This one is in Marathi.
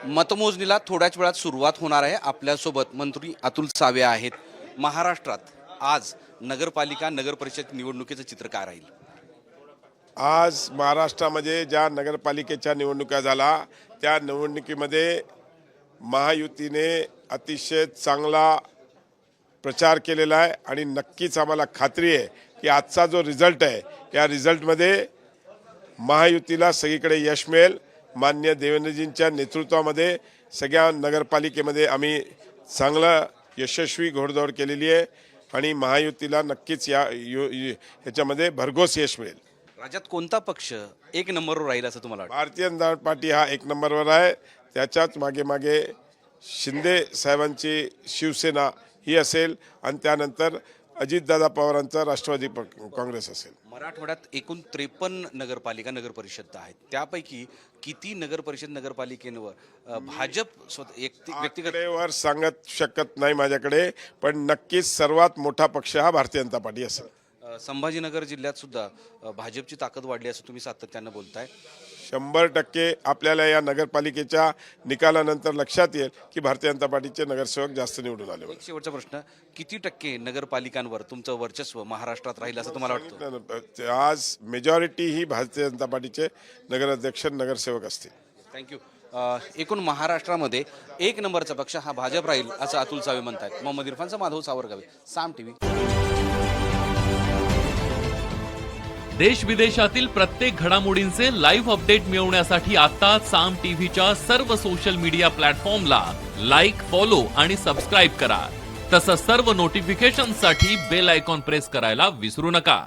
मतमोजणीला थोड्याच वेळात सुरुवात होणार आहे। आपल्यासोबत मंत्री अतुल सावे आहेत। महाराष्ट्रात आज नगरपालिका नगर परिषद निवडणुकीचं चित्र काय राहील? आज महाराष्ट्रामध्ये ज्या नगरपालिकेच्या निवडणुका झाला त्या निवडणुकीमध्ये महायुतीने अतिशय चांगला प्रचार केलेला आहे आणि नक्कीच आम्हाला खात्री आहे की आजचा जो रिझल्ट आहे या रिझल्टमध्ये महायुतीला सगळीकडे यश मिळेल। माननीय देवेंद्रजींच्या नेतृत्वामध्ये सगळ्या नगरपालिकेमध्ये आम्ही चांगलं यशस्वी घोडदौड केलेली आहे आणि महायुतीला नक्कीच ह्याच्यामध्ये भरघोस यश मिळेल। राज्यात कोणता पक्ष एक नंबरवर राहील असं तुम्हाला वाटतं? भारतीय जनता पार्टी हा एक नंबरवर आहे। त्याच्याच मागे मागे शिंदे साहेबांची शिवसेना ही असेल आणि त्यानंतर अजितदादा पवारांचा राष्ट्रवादी काँग्रेस असेल। मराठवाड्यात एकूण 53 नगरपालिका नगर परिषद आहेत। त्यापैकी किती नगर परिषद नगरपालिकेवर भाजप व्यक्तिगत वर सांगत शकत नाही माझ्याकडे, पण नक्कीच सर्वात मोठा पक्ष हा भारतीय जनता पार्टी असेल। संभाजीनगर जिल्ह्यात सुद्धा भाजपची ताकद वाढली असं तुम्ही सातत्याने बोलताय। 100% आपल्याला या नगरपालिकेच्या निकालानंतर लक्षात येईल की भारतीय जनता पार्टीचे नगरसेवक जास्त निवडून आले। एक शेवटचा प्रश्न, किती टक्के नगरपालिकांवर तुमचं वर्चस्व महाराष्ट्रात राहील असं तुम्हाला वाटतं? आज मेजॉरिटी ही भारतीय जनता पार्टीचे नगराध्यक्ष नगरसेवक असतील। थँक्यू। एकूण महाराष्ट्रामध्ये एक नंबरचा पक्ष हा भाजप राहील असं अतुल सावे म्हणतात। मोहम्मद इरफानचा माधव सावरगावे, साम टीव्ही। देश विदेशातील प्रत्येक घडामोडींचे लाईव्ह अपडेट मिळवण्यासाठी आता साम टीव्हीच्या सर्व सोशल मीडिया प्लॅटफॉर्मला लाईक, फॉलो आणि सबस्क्राईब करा। तसंच सर्व नोटिफिकेशनसाठी बेल आयकॉन प्रेस करायला विसरू नका।